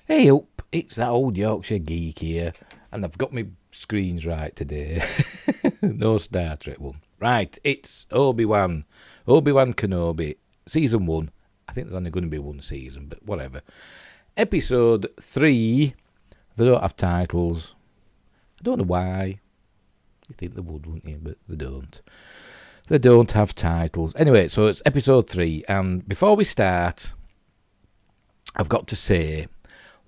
Hey up, it's that old Yorkshire geek here, and I've got my screens right today. No Star Trek one. Right, it's Obi-Wan Kenobi, Season 1. I think there's only going to be one season, but whatever. Episode 3, they don't have titles. I don't know why. You think they would, wouldn't you? But they don't. They don't have titles. Anyway, so it's episode 3, and before we start, I've got to say,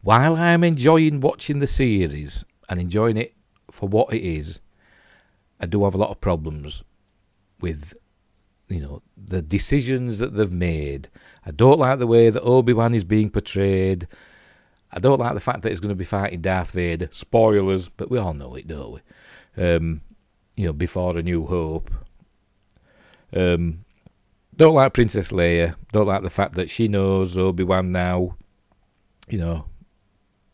while I'm enjoying watching the series and enjoying it for what it is, I do have a lot of problems with, the decisions that they've made. I don't like the way that Obi-Wan is being portrayed. I don't like the fact that he's going to be fighting Darth Vader. Spoilers, but we all know it, don't we? Before A New Hope. Don't like Princess Leia. Don't like the fact that she knows Obi-Wan now.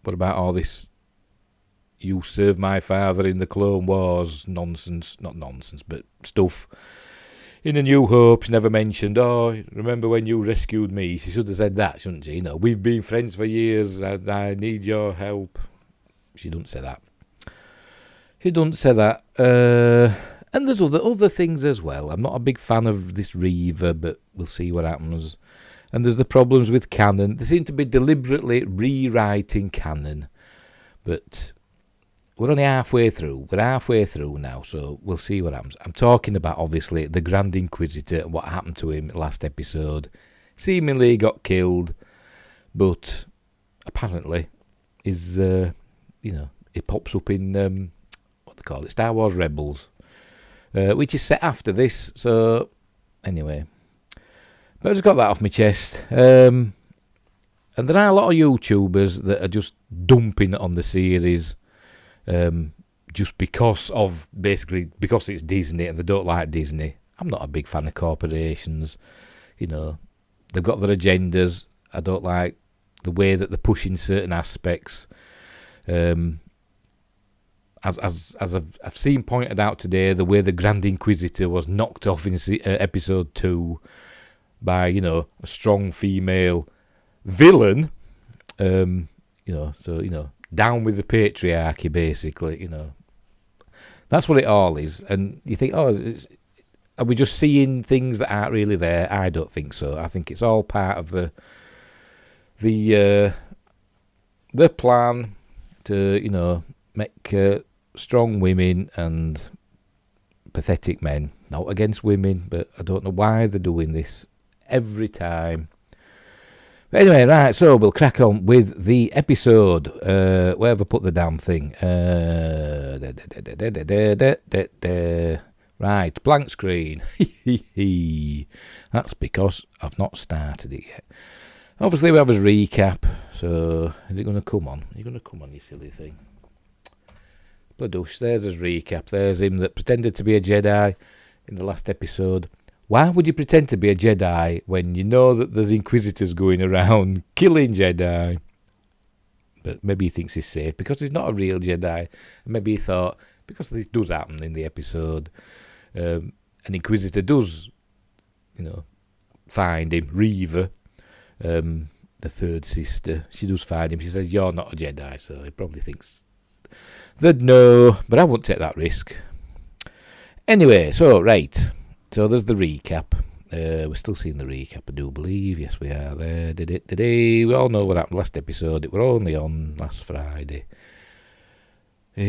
What about all this "you served my father in the Clone Wars" nonsense? Not nonsense, but stuff. In A New Hope, she never mentioned, remember when you rescued me? She should have said that, shouldn't she? We've been friends for years, and I need your help. She doesn't say that. And there's other things as well. I'm not a big fan of this Reaver, but we'll see what happens. And there's the problems with canon. They seem to be deliberately rewriting canon. But we're only halfway through. We're halfway through now, so we'll see what happens. I'm talking about, obviously, the Grand Inquisitor and what happened to him last episode. Seemingly he got killed, but apparently it pops up in, what they call it, Star Wars Rebels, which is set after this. So, anyway. But I just got that off my chest. And there are a lot of YouTubers that are just dumping on the series just because it's Disney and they don't like Disney. I'm not a big fan of corporations. They've got their agendas. I don't like the way that they're pushing certain aspects. As I've seen pointed out today, the way the Grand Inquisitor was knocked off in episode 2 by, a strong female villain, down with the patriarchy, basically, That's what it all is. And you think, are we just seeing things that aren't really there? I don't think so. I think it's all part of the plan to, make strong women and pathetic men. Not against women, but I don't know why they're doing this every time. But anyway, right, so we'll crack on with the episode. Where have I put the damn thing? Right, blank screen. That's because I've not started it yet. Obviously, we have a recap. So, is it going to come on? Are you going to come on, you silly thing? Bladoosh, there's his recap. There's him that pretended to be a Jedi in the last episode. Why would you pretend to be a Jedi when you know that there's Inquisitors going around killing Jedi? But maybe he thinks he's safe because he's not a real Jedi. Maybe he thought, because this does happen in the episode, an Inquisitor does, find him, Reaver, the third sister. She does find him. She says, you're not a Jedi, so he probably thinks they'd know, but I won't take that risk. Anyway, right. So there's the recap. We're still seeing the recap, I do believe. Yes, we are there. We all know what happened last episode. It were only on last Friday. Oh,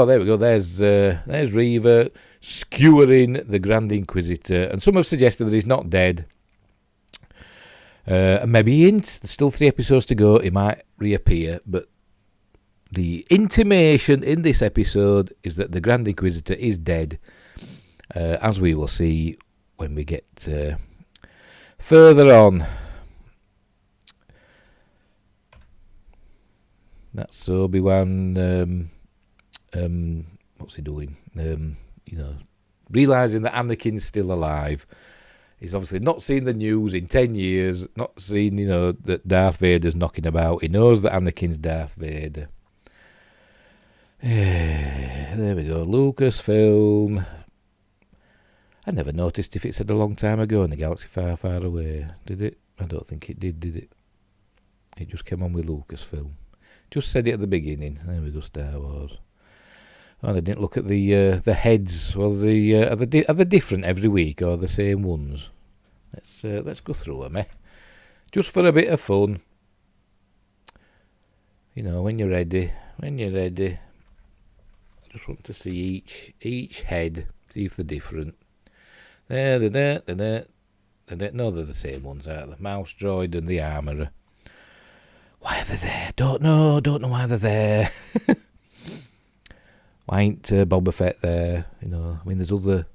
there we go. There's Reaver skewering the Grand Inquisitor. And some have suggested that he's not dead. And maybe there's still 3 episodes to go. He might reappear, but the intimation in this episode is that the Grand Inquisitor is dead, as we will see when we get further on. That's Obi-Wan. What's he doing? Realising that Anakin's still alive. He's obviously not seen the news in 10 years, not seen, that Darth Vader's knocking about. He knows that Anakin's Darth Vader. There we go, Lucasfilm. I never noticed if it said a long time ago in the galaxy far, far away. Did it? I don't think it did it? It just came on with Lucasfilm. Just said it at the beginning. There we go, Star Wars. Oh, I didn't look at the heads. Well, are they different every week or the same ones? Let's go through them, just for a bit of fun. You know, when you're ready. I just want to see each head, see if they're different. They're no, they're the same ones, aren't they? Mouse droid and the armourer. Why are they there? Don't know why they're there. Why ain't Boba Fett there? You know, I mean, there's other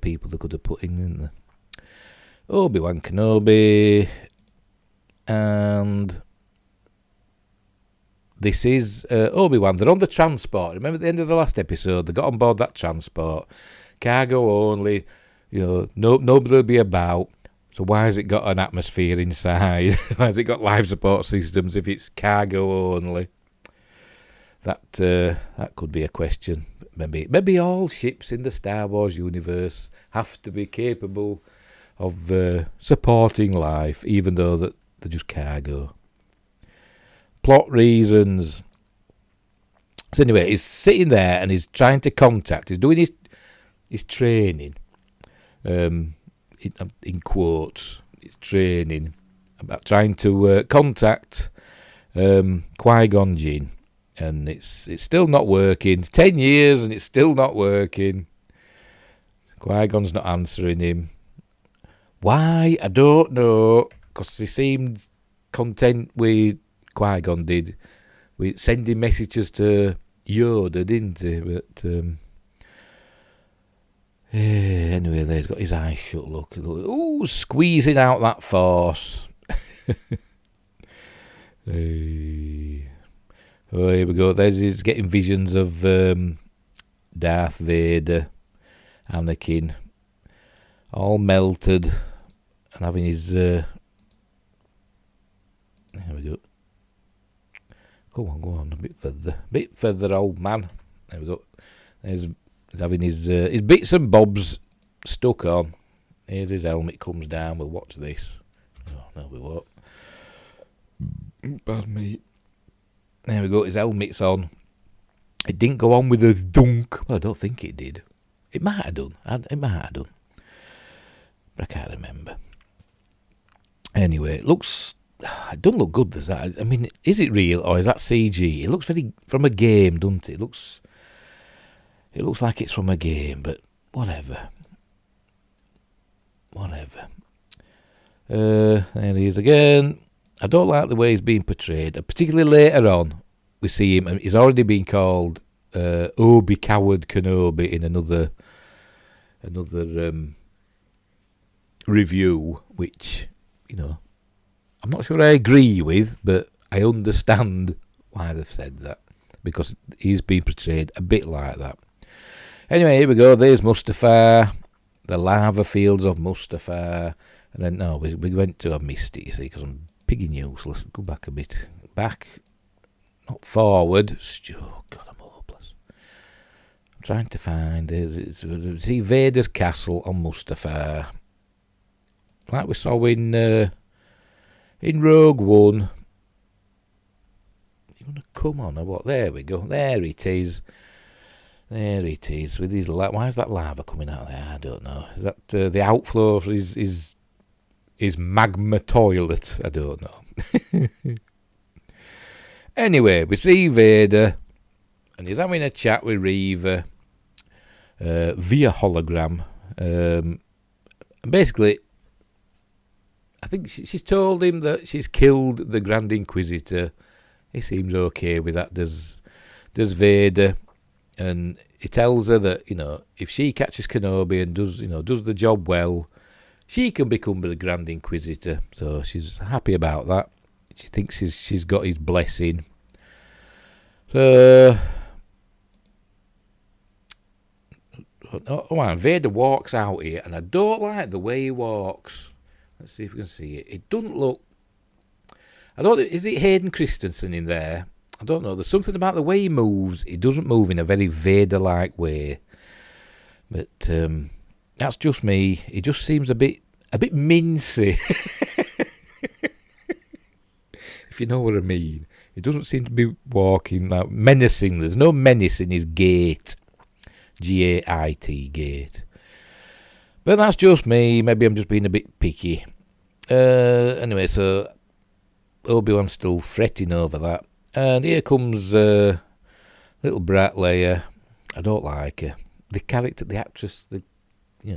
people they could have put in, isn't there? Obi-Wan Kenobi, and this is Obi-Wan. They're on the transport. Remember at the end of the last episode, they got on board that transport. Cargo only, you know, nobody will be about. So why has it got an atmosphere inside? Why has it got life support systems if it's cargo only? That could be a question. Maybe all ships in the Star Wars universe have to be capable of supporting life, even though that they're just cargo. Plot reasons. So anyway, he's sitting there and he's trying to contact. He's doing his training. In quotes, his training about trying to contact Qui-Gon Jinn. And it's still not working. 10 years and it's still not working. Qui-Gon's not answering him. Why? I don't know. Because he seemed content with Qui-Gon did. With sending messages to Yoda, didn't he? But anyway, there he's got his eyes shut. Look. Ooh, squeezing out that force. Oh, here we go. He's getting visions of Darth Vader, Anakin, all melted, and having his. There we go. Go on, a bit further, old man. There we go. He's having his bits and bobs stuck on. Here's his helmet comes down. We'll watch this. Oh, no, we won't. Bad me. There we go, his helmet's on. It didn't go on with a dunk. Well, I don't think it did. It might have done. But I can't remember. Anyway, it doesn't look good, does that? I mean, is it real or is that CG? It looks very from a game, doesn't it? It looks like it's from a game, but whatever. There he is again. I don't like the way he's being portrayed, particularly later on. We see him, and he's already been called Obi-Coward Kenobi in another review, which, you know, I'm not sure I agree with, but I understand why they've said that, because he's been portrayed a bit like that. Anyway, here we go. There's Mustafar, the lava fields of Mustafar, and then we went to a Misty, you see, because I'm piggy useless. Go back a bit. Back, not forward. Oh, God, I'm hopeless. I'm trying to find it. See Vader's castle on Mustafar. Like we saw in Rogue One. You want to come on or what? There we go. There it is. With his why is that lava coming out there? I don't know. Is that the outflow of his magma toilet? I don't know. Anyway, we see Vader, and he's having a chat with Reva via hologram. And basically, I think she's told him that she's killed the Grand Inquisitor. He seems okay with that. Does Vader, and he tells her that, you know, if she catches Kenobi and does the job well, she can become the Grand Inquisitor. So she's happy about that. She thinks she's got his blessing. So, Vader walks out here, and I don't like the way he walks. Let's see if we can see it. It doesn't look. Is it Hayden Christensen in there? I don't know. There's something about the way he moves. He doesn't move in a very Vader-like way. But that's just me. He just seems a bit mincy. If you know what I mean. He doesn't seem to be walking like menacing. There's no menace in his gait. Gait, gait. But that's just me. Maybe I'm just being a bit picky. Anyway, so Obi-Wan's still fretting over that. And here comes little brat Leia. I don't like her. The character, the actress,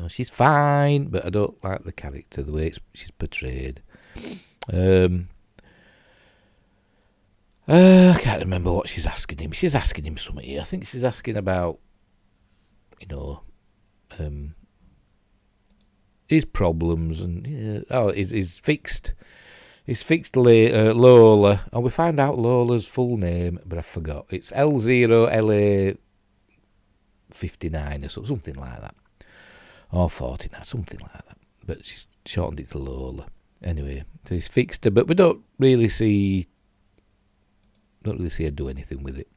she's fine, but I don't like the character, the way she's portrayed. I can't remember what she's asking him. She's asking him something here. I think she's asking about, his problems and he's fixed. He's fixed Lola, and we find out Lola's full name, but I forgot. It's L0LA59 or something like that, or 49, something like that. But she's shortened it to Lola. Anyway, so he's fixed her, but we don't really see her do anything with it.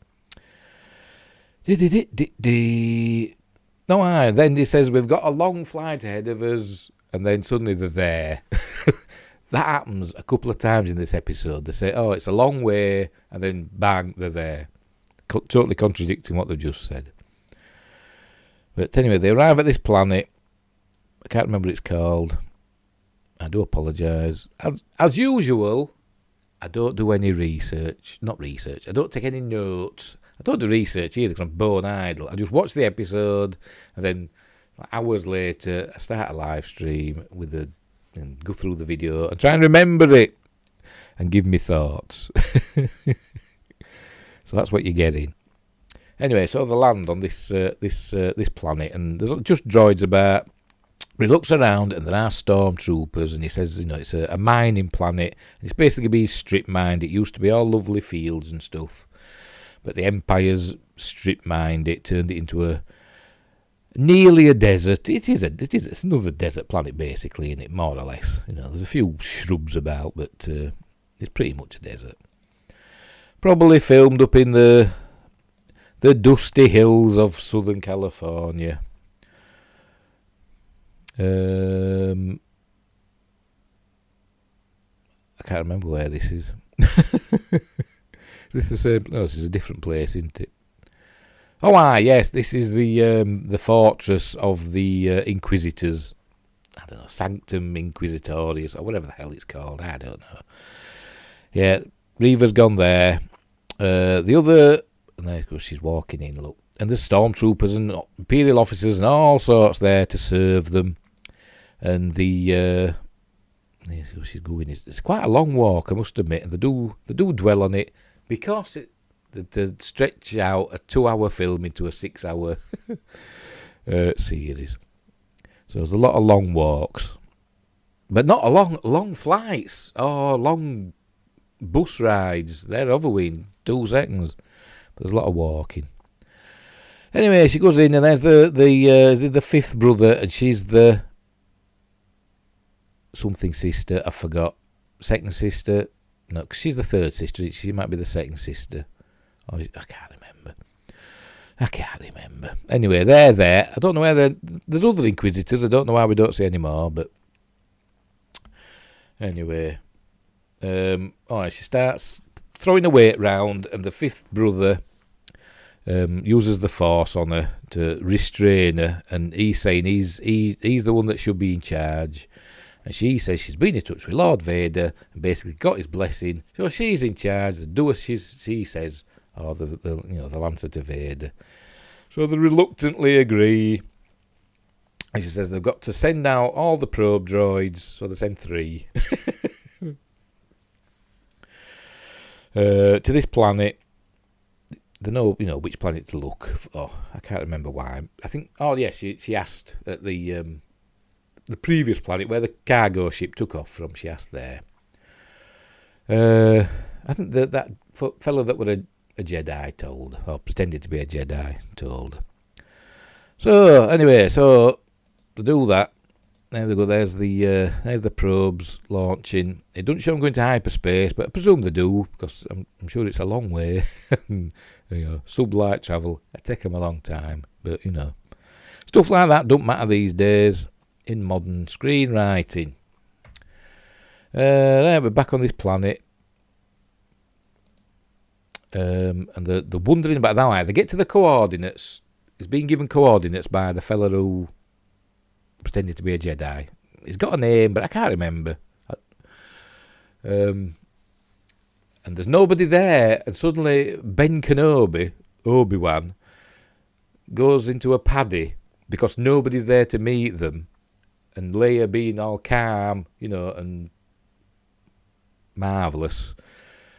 Then he says we've got a long flight ahead of us, and then suddenly they're there. That happens a couple of times in this episode. They say, oh, it's a long way, and then bang, they're there. Totally contradicting what they've just said. But anyway, they arrive at this planet. I can't remember what it's called. I do apologise. As usual, I don't do any research. Not research. I don't take any notes. I don't do research either because I'm bone idle. I just watch the episode, and then hours later, I start a live stream and go through the video and try and remember it and give me thoughts. So that's what you're getting. Anyway, so they land on this planet, and there's just droids about. But he looks around, and there are stormtroopers, and he says, it's a mining planet. It's basically being strip mined. It used to be all lovely fields and stuff, but the Empire's strip mined it, turned it into nearly a desert. It's another desert planet, basically, isn't it? More or less. There's a few shrubs about, but it's pretty much a desert. Probably filmed up in the dusty hills of Southern California. I can't remember where this is. Is this the same? No, this is a different place, isn't it? Oh, yes, this is the fortress of the Inquisitors. I don't know, Sanctum Inquisitorius, or whatever the hell it's called. I don't know. Yeah, Reva's gone there. The other, and there, of course, she's walking in, look. And there's stormtroopers and Imperial officers and all sorts there to serve them. And she's going. It's quite a long walk, I must admit. And they do dwell on it because they stretch out a 2-hour film into a 6-hour series. So there's a lot of long walks, but not a long flights or long bus rides. They're over in 2 seconds. But there's a lot of walking. Anyway, she goes in, and there's the fifth brother, and she's the something sister. I forgot. Second sister. No, because she's the third sister. She might be the second sister. Oh, I can't remember. Anyway, they're there. I don't know where there's other Inquisitors. I don't know why we don't see any more. But anyway, she starts throwing a weight round, and the fifth brother uses the force on her to restrain her, and he's saying he's the one that should be in charge, and she says she's been in touch with Lord Vader and basically got his blessing, so she's in charge. They do as she says, or they'll answer to Vader. So they reluctantly agree, and she says they've got to send out all the probe droids, so they send 3 to this planet. They know, which planet to look for. Oh, I can't remember why. I think, she asked at the previous planet where the cargo ship took off from. She asked there. I think that fella that were a Jedi told, or pretended to be a Jedi told. So anyway, to do that, there they go. There's the probes launching. It doesn't show them going to hyperspace, but I presume they do because I'm sure it's a long way. Sublight travel, it take them a long time, but Stuff like that don't matter these days in modern screenwriting. Then we're back on this planet. And they're wondering about that. They get to the coordinates. He's being given coordinates by the fella who pretended to be a Jedi. He's got a name, but I can't remember. And there's nobody there, and suddenly Ben Kenobi, Obi-Wan, goes into a paddy because nobody's there to meet them, and Leia being all calm, and marvellous,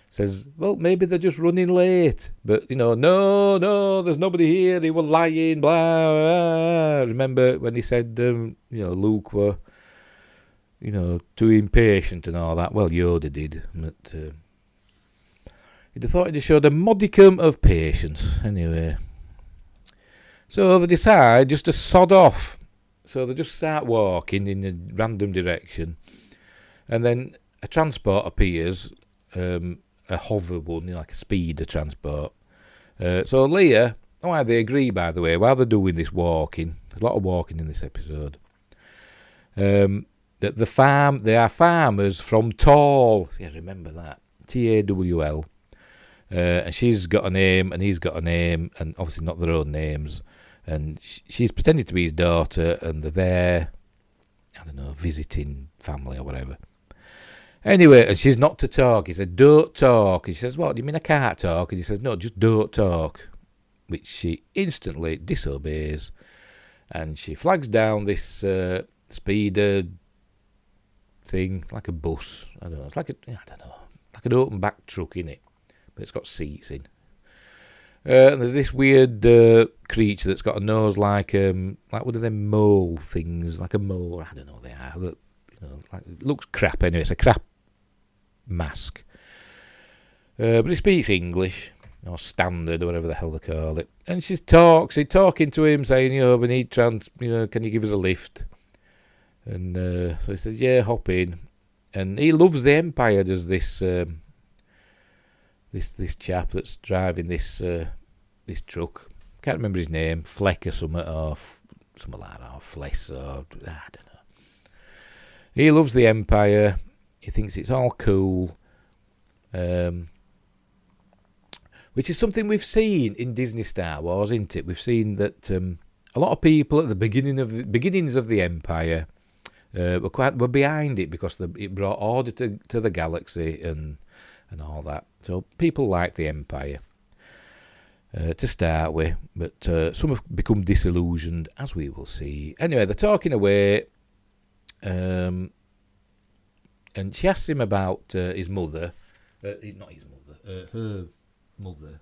says, well, maybe they're just running late, but, no, there's nobody here, they were lying, blah, blah. Remember when he said, Luke were, too impatient and all that? Well, Yoda did, but he'd have thought he'd have showed a modicum of patience, anyway. So they decide just to sod off, so they just start walking in a random direction, and then a transport appears, a hover one, like a speeder transport. So Leia, they agree, by the way, while they're doing this walking, there's a lot of walking in this episode, that they are farmers from Tall. Yeah, remember that. Tawl. And she's got a name, and he's got a name, and obviously not their own names. And she's pretending to be his daughter, and they're there, I don't know, visiting family or whatever. Anyway, and she's not to talk. He said, don't talk. And she says, what, do you mean I can't talk? And he says, no, just don't talk. Which she instantly disobeys. And she flags down this speeder thing, like a bus. I don't know. It's like like an open back truck, innit? But it's got seats in. And there's this weird creature that's got a nose like one of them mole things, like a mole. I don't know what they are. That, it looks crap anyway. It's a crap mask. But he speaks English, or standard, or whatever the hell they call it. And she's talking to him, saying, we need can you give us a lift? And so he says, yeah, hop in. And he loves the Empire, does this this chap that's driving this truck. Can't remember his name, Fleck or something, or something like that, or Fless, or I don't know. He loves the Empire. He thinks it's all cool, which is something we've seen in Disney Star Wars, isn't it? We've seen that a lot of people at the beginnings of the Empire were behind it because it brought order to the galaxy and all that. So people like the Empire to start with, but some have become disillusioned, as we will see. Anyway, they're talking away. And she asks him about his mother. Not his mother. Her mother.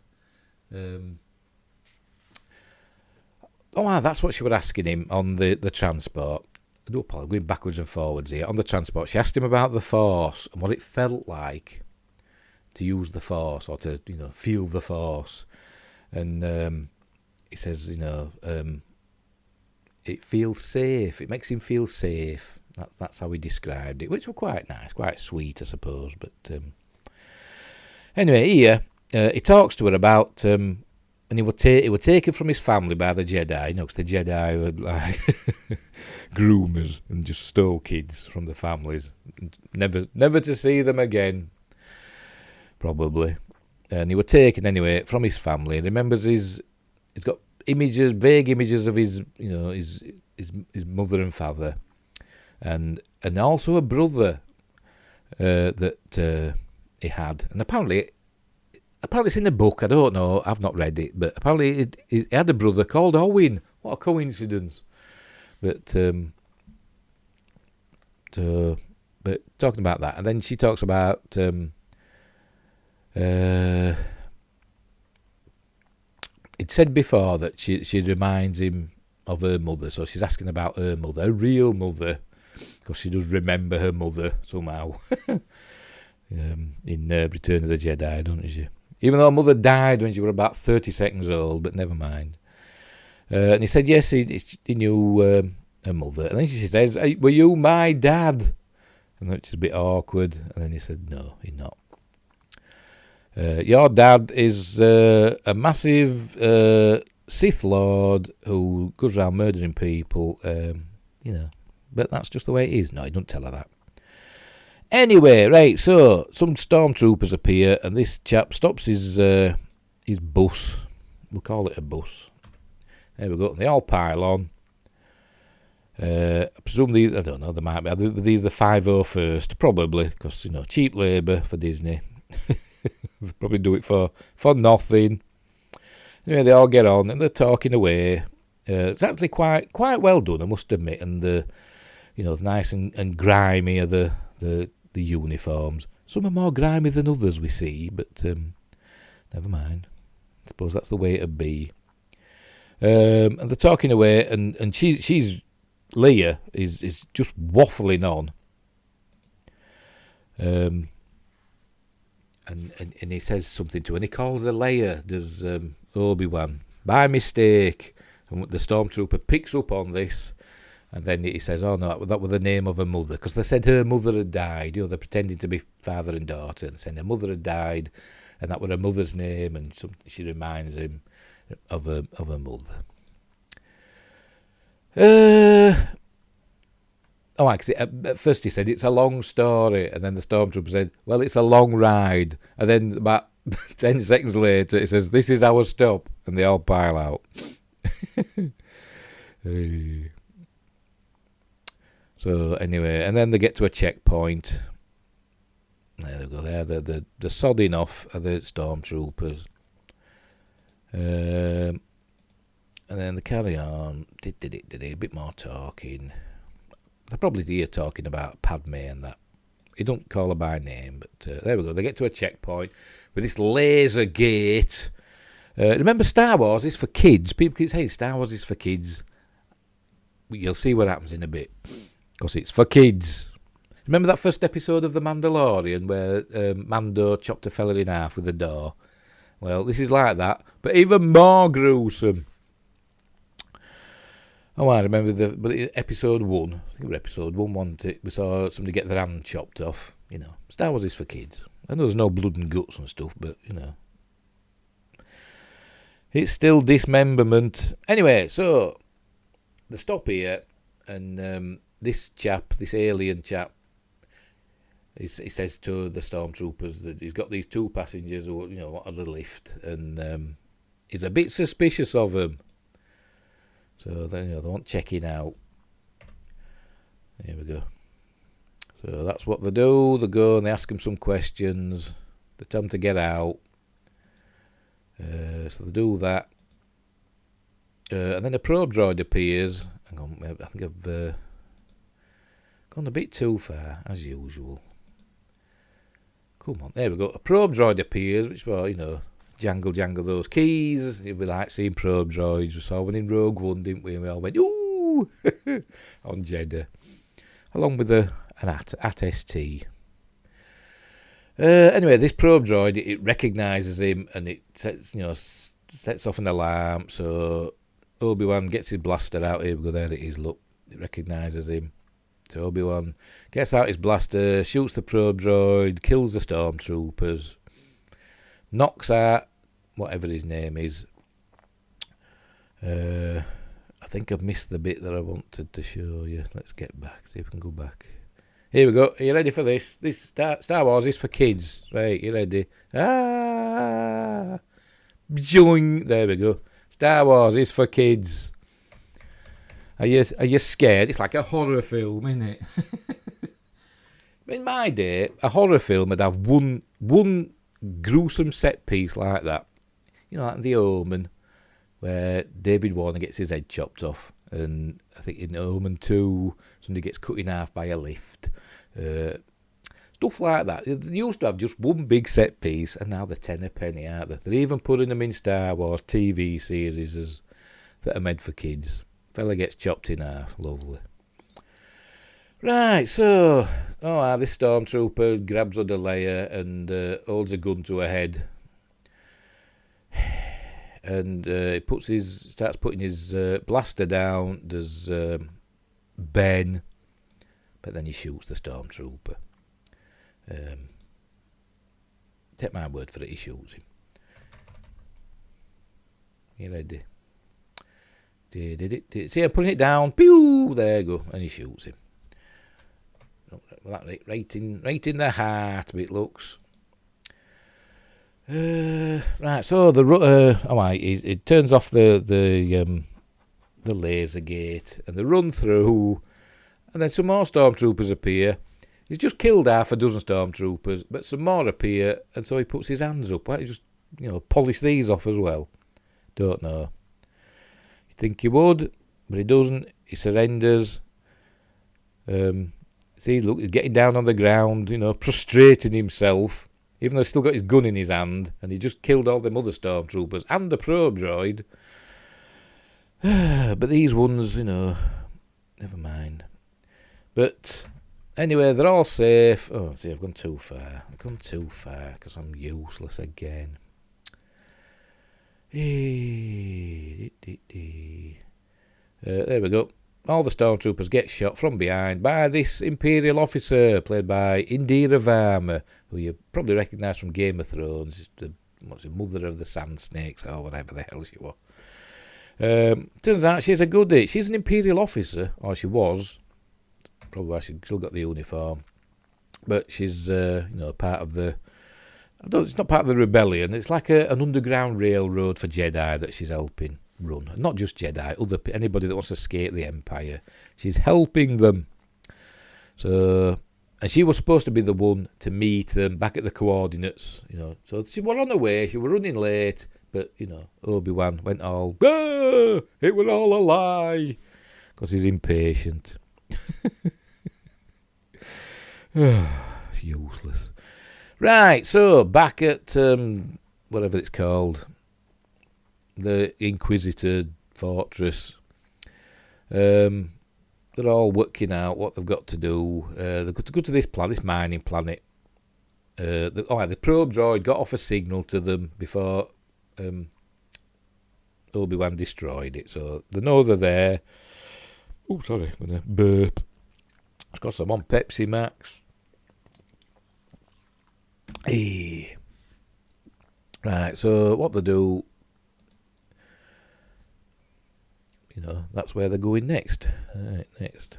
That's what she was asking him on the transport. I do apologize, going backwards and forwards here. On the transport, she asked him about the Force and what it felt like to use the Force, or to, feel the Force. And he says, it feels safe. It makes him feel safe. That's how he described it, which was quite nice, quite sweet, I suppose. But anyway, here he talks to her about, and he was taken from his family by the Jedi, because the Jedi were like groomers and just stole kids from the families, never to see them again, probably. And he was taken anyway from his family. And remembers he's got vague images of his mother and father. And also a brother that he had. And apparently it's in the book, I don't know, I've not read it, but apparently he had a brother called Owen. What a coincidence. But talking about that, and then she talks about it said before that she reminds him of her mother, so she's asking about her mother, her real mother, because she does remember her mother somehow in Return of the Jedi, don't she? Even though her mother died when she was about 30 seconds old, but never mind. And he said, yes, he knew her mother. And then she says, hey, were you my dad? And that was a bit awkward. And then he said, no, you're not. Your dad is a massive Sith Lord who goes around murdering people, but that's just the way it is. No, he don't tell her that. Anyway, right, so some stormtroopers appear, and this chap stops his bus. We'll call it a bus. There we go. And they all pile on. I presume these, I don't know, they might be. These the 501st, probably, because, cheap labour for Disney. They probably do it for nothing. Anyway, they all get on and they're talking away. It's actually quite well done, I must admit. And the nice and grimy are the uniforms. Some are more grimy than others we see, but never mind. I suppose that's the way it'd be. And they're talking away, and she's Leia is just waffling on. And he says something to her, and he calls her Leia. There's Obi-Wan by mistake, and the stormtrooper picks up on this, and then he says, "Oh no, that was the name of her mother," because they said her mother had died. They're pretending to be father and daughter, and saying her mother had died, and that was her mother's name, and she reminds him of her mother. At first he said it's a long story, and then the stormtrooper said, "Well, it's a long ride," and then about 10 seconds later he says, "This is our stop," and they all pile out. So anyway, and then they get to a checkpoint. There they go. There, they're sodding off are the stormtroopers. And then they carry on. A bit more talking. They're probably here talking about Padme and that. He don't call her by name, but there we go. They get to a checkpoint with this laser gate. Remember, Star Wars is for kids. People keep saying Star Wars is for kids. You'll see what happens in a bit, because it's for kids. Remember that first episode of The Mandalorian where Mando chopped a fella in half with a door? Well, this is like that, but even more gruesome. Oh, I remember episode 1. I think it was episode 1, we saw somebody get their hand chopped off. Star Wars is for kids. I know there's no blood and guts and stuff, but, it's still dismemberment. Anyway, so they stop here, and this alien chap, he says to the stormtroopers that he's got these 2 passengers who, want a lift, and he's a bit suspicious of them. So they want checking out. Here we go. So that's what they do. They go and they ask him some questions. They tell him to get out. So they do that. And then a probe droid appears. Hang on, I think I've gone a bit too far, as usual. Come on, there we go. A probe droid appears, which, jangle those keys. It'd be like seeing probe droids. We saw one in Rogue One, didn't we? And we all went, ooh, on Jeddah. Along with an AT-ST. Anyway, this probe droid, it recognises him, and it sets off an alarm. So Obi-Wan gets his blaster out. Here we go, there it is, look. It recognises him. So Obi-Wan gets out his blaster, shoots the probe droid, kills the stormtroopers, knocks out whatever his name is. I think I've missed the bit that I wanted to show you. Let's get back, see if we can go back. Here we go. Are you ready for this? This Star Wars is for kids. Right, you ready? Joing. There we go. Star Wars is for kids. Are you scared? It's like a horror film, isn't it? In my day, a horror film would have one gruesome set piece like that. Like The Omen, where David Warner gets his head chopped off. And I think in Omen 2, somebody gets cut in half by a lift. Stuff like that. They used to have just one big set piece, and now they're 10 a penny, aren't they? They're even putting them in Star Wars TV series that are meant for kids. Fella gets chopped in half. Lovely. Right, so this stormtrooper grabs hold of Leia and holds a gun to her head. And he starts putting his blaster down. There's Ben, but then he shoots the stormtrooper. Take my word for it, he shoots him. You ready? See, I'm putting it down. Pew! There you go. And he shoots him. Right in the heart, it looks. Right, so it turns off the laser gate, and they run through, and then some more stormtroopers appear. He's just killed half a dozen stormtroopers, but some more appear, and so he puts his hands up. Why don't you just, polish these off as well? Don't know. You'd think he would, but he doesn't. He surrenders. See, look, he's getting down on the ground, prostrating himself, even though he's still got his gun in his hand, and he just killed all them other stormtroopers and the probe droid. But these ones, never mind. But anyway, they're all safe. Oh, see, I've gone too far. Because I'm useless again. There we go. All the stormtroopers get shot from behind by this Imperial officer, played by Indira Varma, who you probably recognise from Game of Thrones, the mother of the Sand Snakes, or whatever the hell she was. Turns out she's a goodie. She's an Imperial officer, or she was. Probably why she still got the uniform. But she's, part of the... It's not part of the rebellion. It's like an underground railroad for Jedi that she's helping run. Not just Jedi, anybody that wants to escape the Empire. She's helping them. So, and she was supposed to be the one to meet them back at the coordinates, So she was on her way. She was running late, but Obi-Wan went all, it was all a lie, because he's impatient. It's useless. Right, so back at whatever it's called, the Inquisitor Fortress. They're all working out what they've got to do. They've got to go to this mining planet. The probe droid got off a signal to them before Obi-Wan destroyed it, so they know they're there. Oh, sorry, I'm going to burp. Of course, I'm on Pepsi Max. Hey. Right, so what they do, that's where they're going next. Right, next.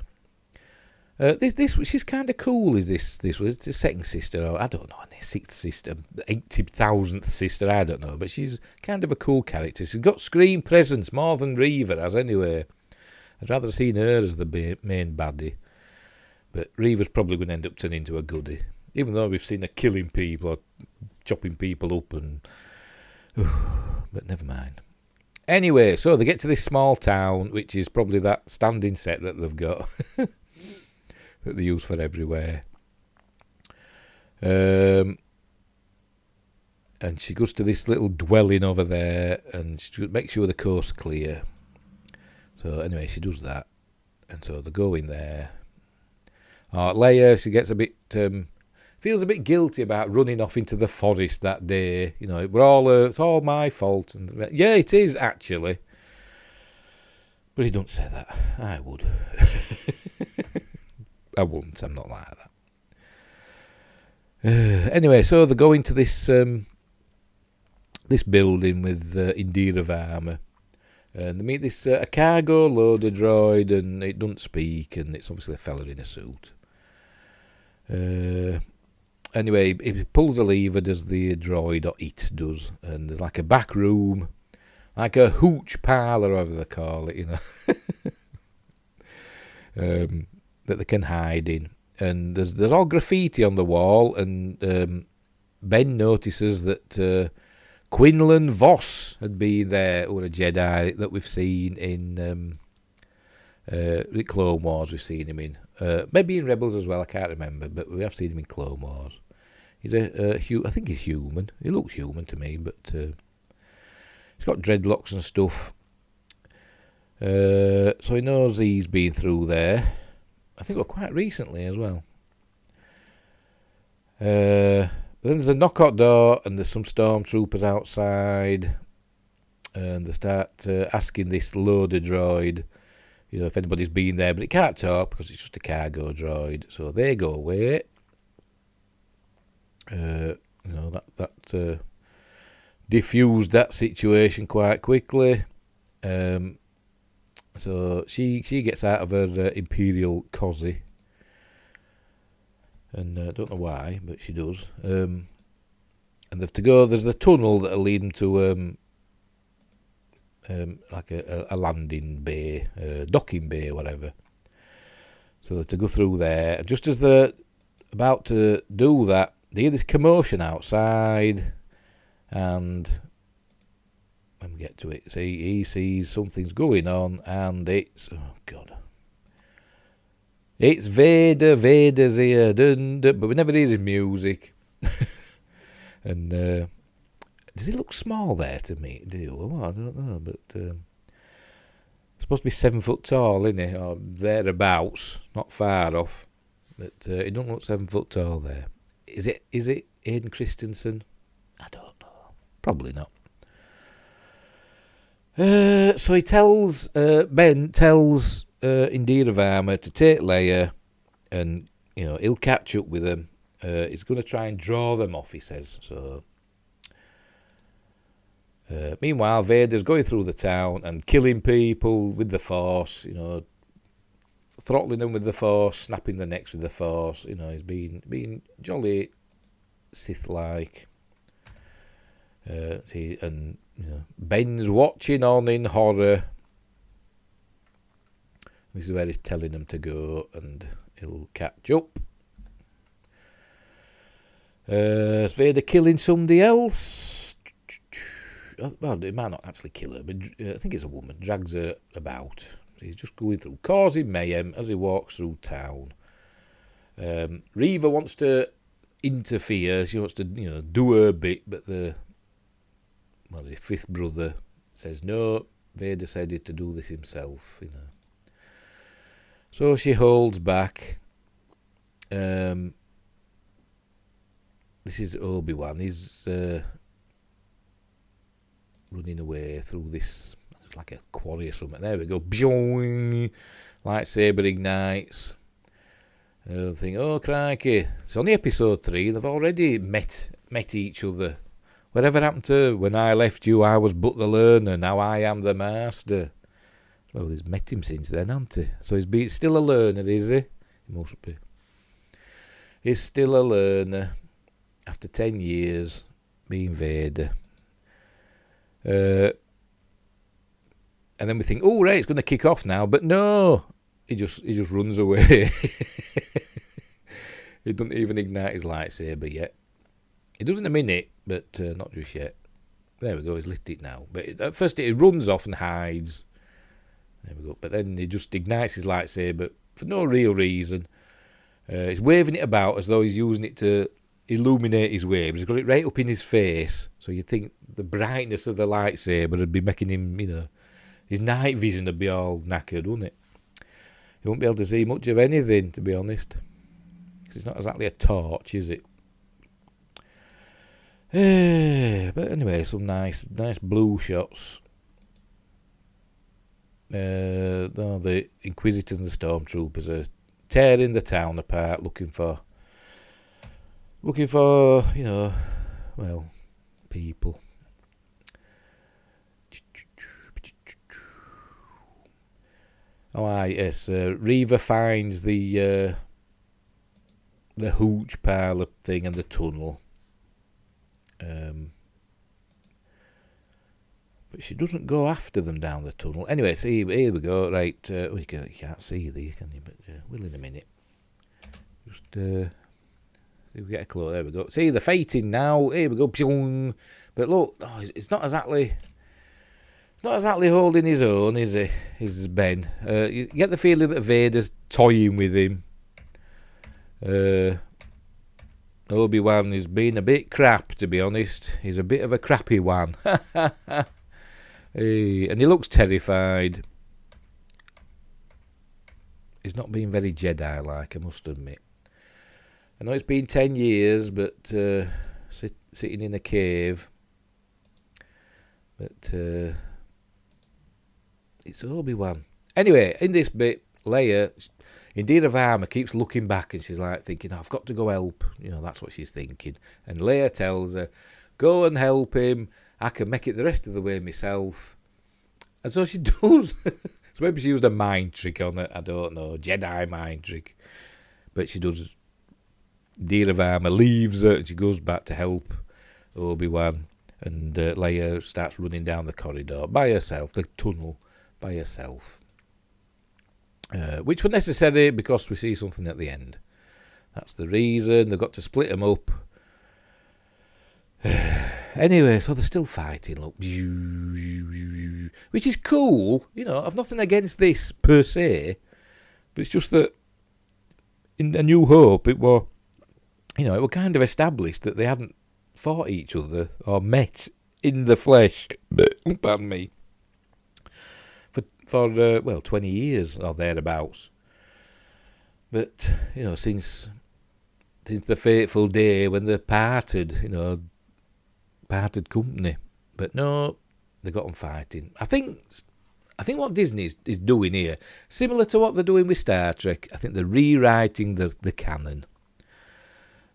This she's kind of cool. Is this was the second sister, or I don't know, sixth sister, 80,000th sister, I don't know, but she's kind of a cool character. She's got screen presence more than Reaver has anyway. I'd rather have seen her as the main baddie, but Reaver's probably going to end up turning into a goodie, even though we've seen her killing people or chopping people up, but never mind. Anyway, so they get to this small town, which is probably that standing set that they've got that they use for everywhere. And she goes to this little dwelling over there, and she makes sure the coast's clear. So anyway, she does that, and so they go in there. Leia, she gets a bit, feels a bit guilty about running off into the forest that day. It's all my fault. And yeah, it is actually. But he don't say that. I would. I wouldn't. I'm not like that. Anyway, so they go into this this building with Indira Varma, and they meet this a cargo loader droid, and it doesn't speak, and it's obviously a fella in a suit. Anyway, he pulls a lever, does the droid, or it does, and there's like a back room, like a hooch parlour, whatever they call it, that they can hide in. And there's all graffiti on the wall, and Ben notices that Quinlan Voss had been there, or a Jedi that we've seen in the Clone Wars. We've seen him in, maybe in Rebels as well. I can't remember, but we have seen him in Clone Wars. He's I think he's human. He looks human to me, but he's got dreadlocks and stuff. So he knows he's been through there. I think quite recently as well. Then there's a knock at door, and there's some stormtroopers outside, and they start asking this loader droid, if anybody's been there, but it can't talk because it's just a cargo droid. So they go away. That diffused that situation quite quickly. Then So she gets out of her Imperial cozy. And I don't know why, but she does. And they have to go, there's a tunnel that'll lead them to like a landing bay, docking bay, whatever. So they have to go through there. And just as they're about to do that, they hear this commotion outside. And when we get to it, see, he sees something's going on, and it's, oh God. It's Vader, Vader's here, dun, dun, but we never hear his music. And does he look small there to me? I don't know, but supposed to be 7 foot tall, isn't he? Or thereabouts, not far off. But he don't look 7 foot tall there. Is it Hayden Christensen? I don't know. Probably not. So he tells Ben tells Indira Varma to take Leia, and he'll catch up with them. He's going to try and draw them off, he says. So meanwhile, Vader's going through the town and killing people with the Force. Throttling them with the Force, snapping their necks with the Force. He's being jolly Sith-like. And Ben's watching on in horror. This is where he's telling them to go, and he'll catch up. Vader killing somebody else. Well, he might not actually kill her, but I think it's a woman. Drags her about. So he's just going through, causing mayhem as he walks through town. Reva wants to interfere. She wants to, do her bit, but the fifth brother says no. Vader said he had to do this himself. So she holds back. This is Obi-Wan. He's running away through this. It's like a quarry or something. There we go. Bjoing! Lightsaber ignites. Think, oh crikey! It's only episode 3. They've already met each other. Whatever happened to when I left you? I was but the learner. Now I am the master. Well, he's met him since then, hasn't he? So he's still a learner, is he? He must be. He's still a learner after 10 years being Vader. And then we think, oh, right, it's going to kick off now. But no, he just runs away. He doesn't even ignite his lightsaber yet. He does in a minute, but not just yet. There we go, he's lit it now. But at first it runs off and hides. There we go. But then he just ignites his lightsaber for no real reason. He's waving it about as though he's using it to illuminate his way. But he's got it right up in his face. So you'd think the brightness of the lightsaber would be making him, his night vision would be all knackered, wouldn't it? He won't be able to see much of anything, to be honest. Because it's not exactly a torch, is it? But anyway, some nice blue shots. The Inquisitors and the Stormtroopers are tearing the town apart, looking for people. Oh, yes. Reva finds the hooch parlour thing and the tunnel. But she doesn't go after them down the tunnel. Anyway, see, here we go. Right, you can't see there, can you? But we'll in a minute. Just see if we get a close. There we go. See, they're fighting now. Here we go. But look, it's not exactly holding his own, is he? Is Ben? You get the feeling that Vader's toying with him. Obi-Wan is being a bit crap, to be honest. He's a bit of a crappy one. Hey, and he looks terrified. He's not being very Jedi-like, I must admit. I know it's been 10 years, but sitting in a cave. But it's Obi-Wan. Anyway, in this bit, Leia, Indira Varma keeps looking back and she's like thinking, I've got to go help. That's what she's thinking. And Leia tells her, go and help him. I can make it the rest of the way myself. And so she does. So maybe she used a mind trick on it. I don't know, Jedi mind trick. But she does. Deer of Armour leaves her and she goes back to help Obi-Wan. And Leia starts running down the corridor by herself, the tunnel by herself. Which was necessary because we see something at the end. That's the reason. They've got to split them up. Anyway, so they're still fighting, look. Which is cool. You know, I've nothing against this per se. But it's just that in A New Hope, it were kind of established that they hadn't fought each other or met in the flesh. Pardon me. For 20 years or thereabouts. But, since the fateful day when they parted company. But no, they got them fighting. I think what Disney is doing here, similar to what they're doing with Star Trek, I think they're rewriting the canon.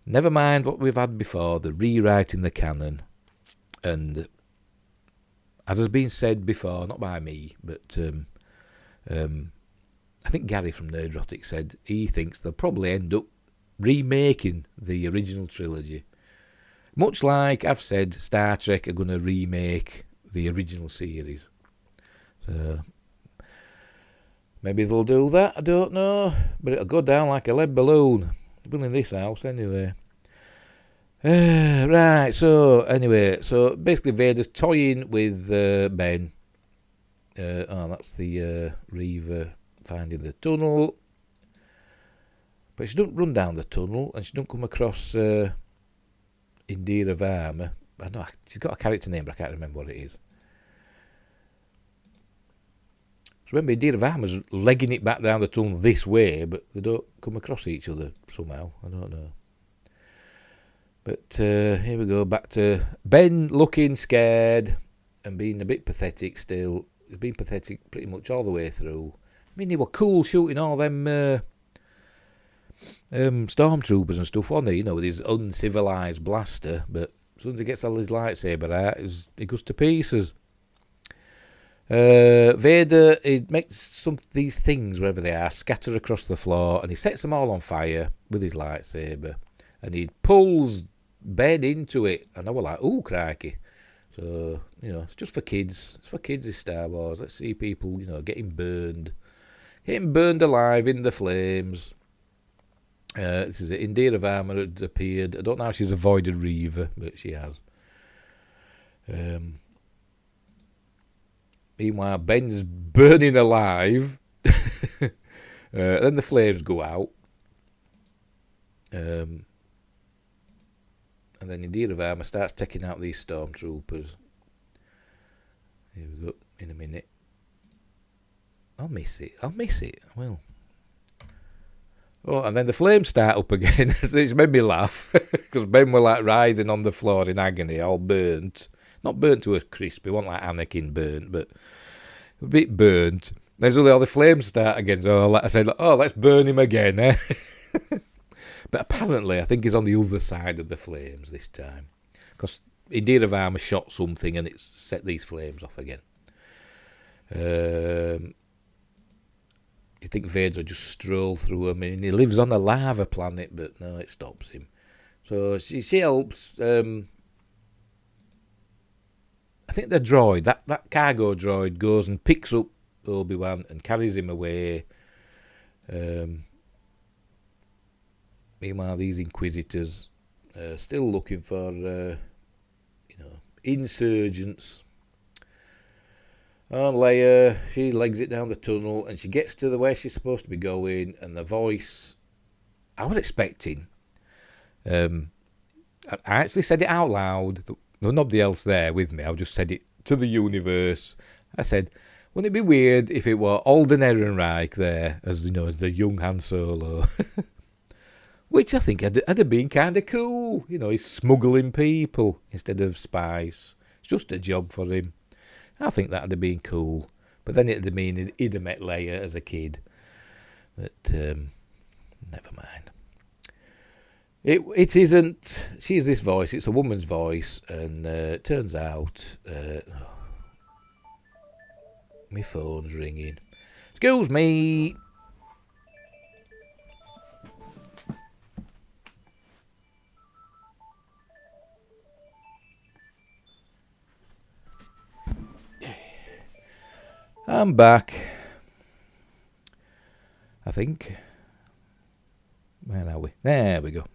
Never mind what we've had before, they're rewriting the canon. And as has been said before, not by me, but I think Gary from Nerdrotic said he thinks they'll probably end up remaking the original trilogy. Much like I've said, Star Trek are going to remake the original series. So maybe they'll do that, I don't know. But it'll go down like a lead balloon. Well, in this house, anyway. Right, so basically Vader's toying with Ben. That's the Reaver finding the tunnel. But she don't run down the tunnel, and she don't come across Indira Varma. I know she's got a character name, but I can't remember what it is. So remember, Indira Varma's legging it back down the tunnel this way, but they don't come across each other somehow. I don't know. But here we go, back to Ben looking scared and being a bit pathetic still. He's been pathetic pretty much all the way through. I mean, they were cool shooting all them stormtroopers and stuff, wasn't he? With his uncivilized blaster. But as soon as he gets all his lightsaber out, he goes to pieces. Vader, he makes these things, wherever they are, scatter across the floor, and he sets them all on fire with his lightsaber. And he pulls Ben into it, and I was like, ooh, crikey. So, it's just for kids. It's for kids, this Star Wars. Let's see people, getting burned alive in the flames. This is it. Indira Varma had appeared. I don't know how she's avoided Reaver, but she has. Meanwhile, Ben's burning alive. Then the flames go out. And then Indira Varma starts taking out these stormtroopers. Here we go, in a minute. I'll miss it. I will. Oh, and then the flames start up again. It's made me laugh. Because Ben were like writhing on the floor in agony, all burnt. Not burnt to a crisp. It wasn't like Anakin burnt, but a bit burnt. Then suddenly all the flames start again. So I said, let's burn him again, eh? But apparently, I think he's on the other side of the flames this time. Because Indira Varma shot something and it set these flames off again. You think Vader would just stroll through them. I mean, he lives on a lava planet, but no, it stops him. So she helps. I think the droid, that cargo droid, goes and picks up Obi-Wan and carries him away. Meanwhile, these Inquisitors are still looking for, insurgents. And Leia, she legs it down the tunnel, and she gets to the way she's supposed to be going, and the voice, I was expecting, I actually said it out loud. There was nobody else there with me. I just said it to the universe. I said, wouldn't it be weird if it were Alden Ehrenreich there, as the young Han Solo? Which I think had have been kind of cool. He's smuggling people instead of spies. It's just a job for him. I think that would have been cool. But then it would have been he'd have met Leia as a kid. But never mind. It isn't. She's this voice. It's a woman's voice. And it turns out my phone's ringing. Excuse me. I'm back. I think. Where are we? There we go.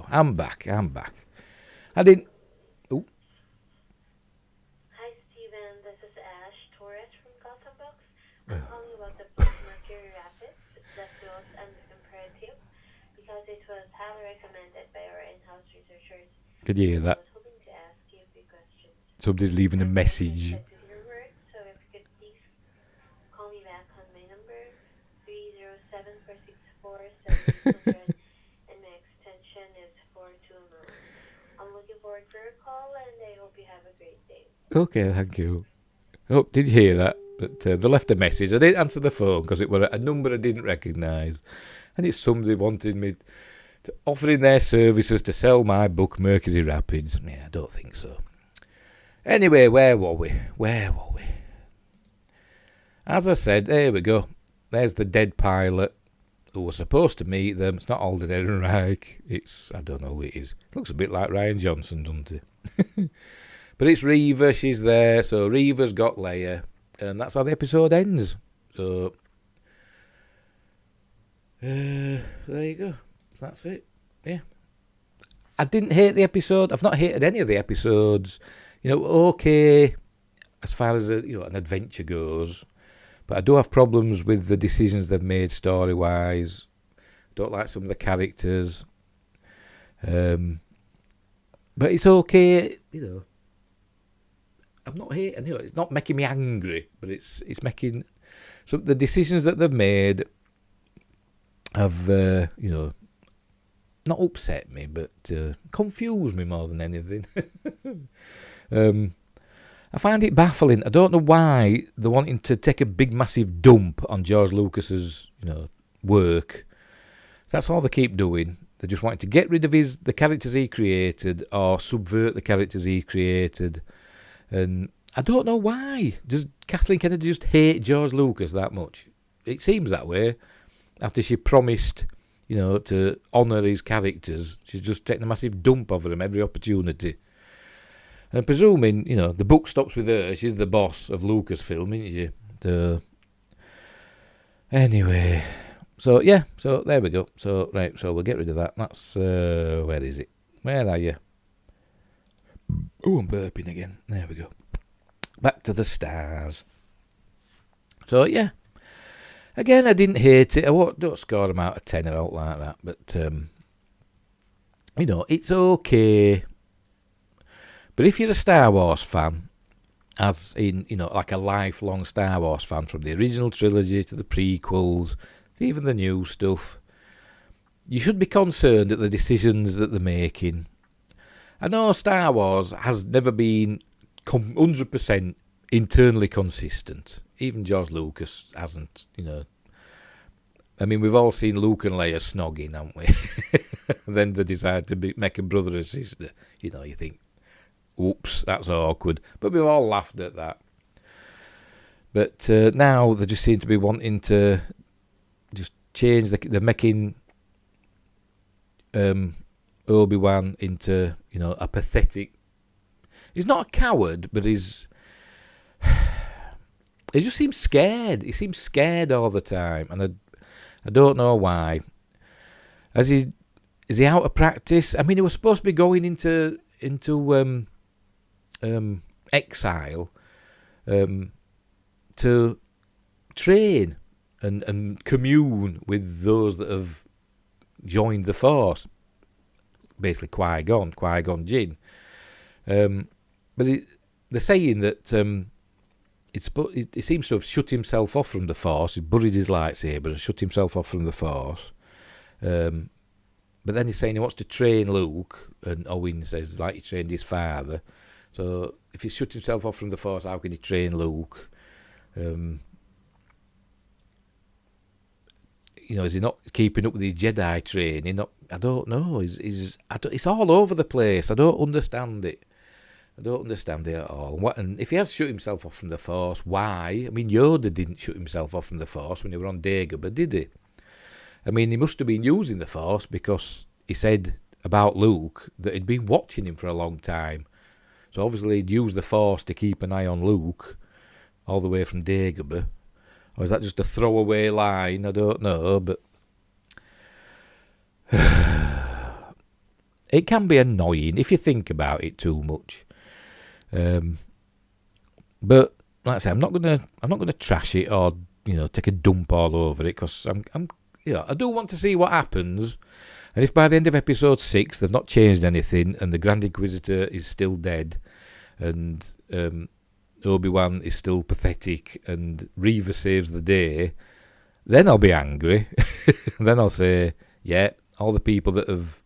I'm back. I didn't... Oh. Hi, Steven. This is Ash Torres from Gotham Books. I'm calling about the book Mercury Rapids, that goes Imperative, because it was highly recommended by our in-house researchers. Could you hear that? I was hoping to ask you a few questions. Somebody's leaving a message. So if you could please call me back on my number, 307-464-7700, and my extension is 420. I'm looking forward for your call, and I hope you have a great day. Okay, thank you. Oh, did you hear that? But they left a message. I didn't answer the phone because it was a number I didn't recognise. And it's somebody wanted me to offering their services to sell my book, Mercury Rapids. Yeah, I don't think so. Anyway, where were we? As I said, there we go. There's the dead pilot who was supposed to meet them. It's not Alden Ehrenreich. I don't know who it is. It looks a bit like Ryan Johnson, doesn't it? But it's Reva. She's there. So Reva's got Leia. And that's how the episode ends. So there you go. So that's it. Yeah. I didn't hate the episode. I've not hated any of the episodes. Okay, as far as an adventure goes. But I do have problems with the decisions they've made story-wise. Don't like some of the characters. But it's okay, I'm not hating, it's not making me angry, but it's making... So the decisions that they've made have, not upset me, but confused me more than anything. I find it baffling. I don't know why they're wanting to take a big, massive dump on George Lucas's, work. That's all they keep doing. They just wanting to get rid of the characters he created or subvert the characters he created. And I don't know why. Does Kathleen Kennedy just hate George Lucas that much? It seems that way. After she promised, to honour his characters, she's just taking a massive dump over him every opportunity. And presuming, the book stops with her, she's the boss of Lucasfilm, isn't she? Anyway, so there we go. So we'll get rid of that. That's, where is it? Where are you? Oh, I'm burping again. There we go. Back to the stars. So, yeah. Again, I didn't hate it. Don't score them out of 10 or out like that. But, it's okay. But if you're a Star Wars fan, as in, like a lifelong Star Wars fan, from the original trilogy to the prequels, to even the new stuff, you should be concerned at the decisions that they're making. I know Star Wars has never been 100% internally consistent. Even George Lucas hasn't, I mean, we've all seen Luke and Leia snogging, haven't we? Then they decide to make a brother and sister. You think, oops, that's awkward. But we've all laughed at that. But now they just seem to be wanting to just change. They're making Obi-Wan into, a pathetic... He's not a coward, but he just seems scared. He seems scared all the time, and I don't know why. Is he out of practice? I mean, he was supposed to be going into exile to train and commune with those that have joined the Force. Basically, Qui-Gon Jinn. But they're saying that he seems to have shut himself off from the Force. He buried his lightsaber and shut himself off from the Force. But then he's saying he wants to train Luke, and Owen says like he trained his father. So if he's shut himself off from the Force, how can he train Luke? Is he not keeping up with his Jedi training? I don't know. It's all over the place. I don't understand it. I don't understand it at all. And if he has shut himself off from the Force, why? I mean, Yoda didn't shut himself off from the Force when he were on Dagobah, did he? I mean, he must have been using the Force because he said about Luke that he'd been watching him for a long time. So obviously he'd used the Force to keep an eye on Luke all the way from Dagobah. Or is that just a throwaway line? I don't know, but it can be annoying if you think about it too much. But like I say, I'm not gonna trash it or take a dump all over it, because I do want to see what happens. And if by the end of episode 6 they've not changed anything and the Grand Inquisitor is still dead and Obi-Wan is still pathetic and Reva saves the day, then I'll be angry. Then I'll say, yeah, all the people that have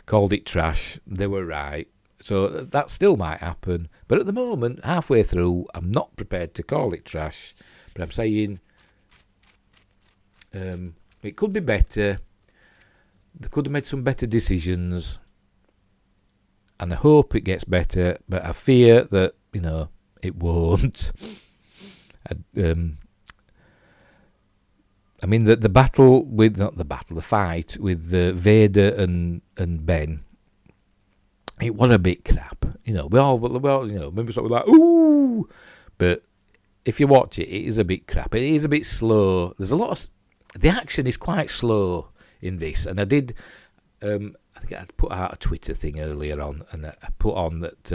called it trash, they were right. So that still might happen. But at the moment, halfway through, I'm not prepared to call it trash. But I'm saying it could be better. They could have made some better decisions. And I hope it gets better. But I fear that, it won't. I mean, the battle with... Not the battle, the fight with Vader and Ben... It was a bit crap, we all, maybe sort of like, ooh, but if you watch it, it is a bit crap. It is a bit slow. There's a lot of, the action is quite slow in this, and I did, I think I put out a Twitter thing earlier on, and I put on that,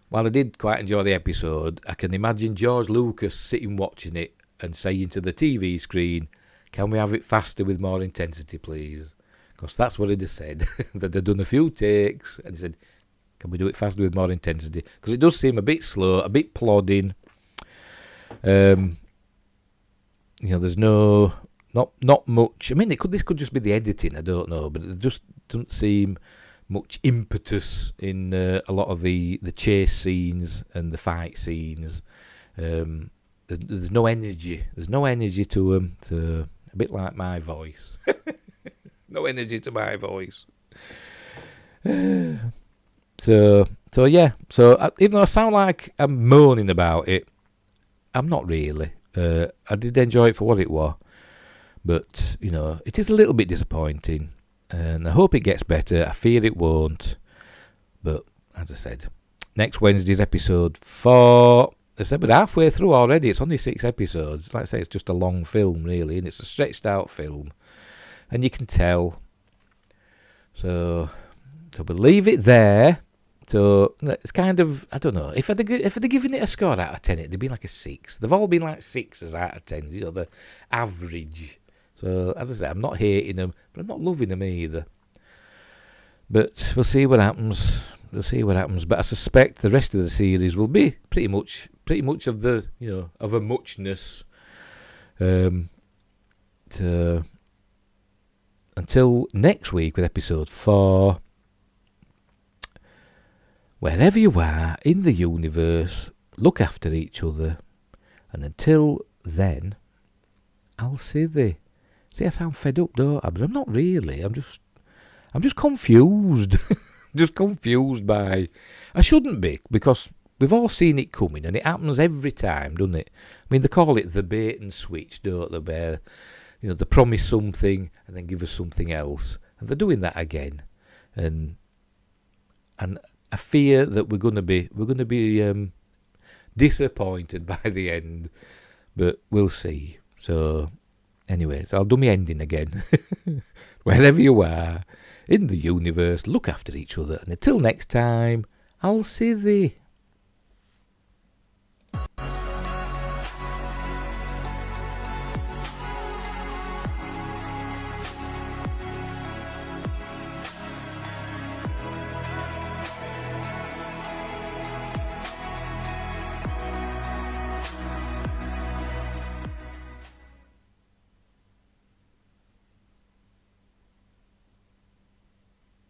while I did quite enjoy the episode, I can imagine George Lucas sitting watching it and saying to the TV screen, can we have it faster with more intensity, please? Because that's what he'd have said, that they'd done a few takes, and he said, can we do it faster with more intensity? Because it does seem a bit slow, a bit plodding. There's not much. I mean, this could just be the editing, I don't know, but it just doesn't seem much impetus in a lot of the chase scenes and the fight scenes. There's no energy. There's no energy to them, a bit like my voice. No energy to my voice. So yeah. So even though I sound like I'm moaning about it, I'm not really. I did enjoy it for what it was, but it is a little bit disappointing, and I hope it gets better. I fear it won't, but as I said, next Wednesday's episode 4. I said, but halfway through already. It's only 6 episodes. Like I say, it's just a long film, really, and it's a stretched out film. And you can tell. So we'll leave it there. So it's kind of, I don't know. If I'd given it a score out of 10, it'd be like a 6. They've all been like 6s out of 10. The average. So as I say, I'm not hating them, but I'm not loving them either. But we'll see what happens. But I suspect the rest of the series will be pretty much of the of a muchness. Until next week with episode 4. Wherever you are in the universe, look after each other. And until then, I'll see thee. See, I sound fed up, don't I? But I'm not really. I'm just confused. Just confused by... I shouldn't be, because we've all seen it coming, and it happens every time, doesn't it? I mean, they call it the bait and switch, don't they? Where, they promise something and then give us something else. And they're doing that again. And I fear that we're going to be disappointed by the end. But we'll see. So, anyway, I'll do my ending again. Wherever you are in the universe, look after each other. And until next time, I'll see thee.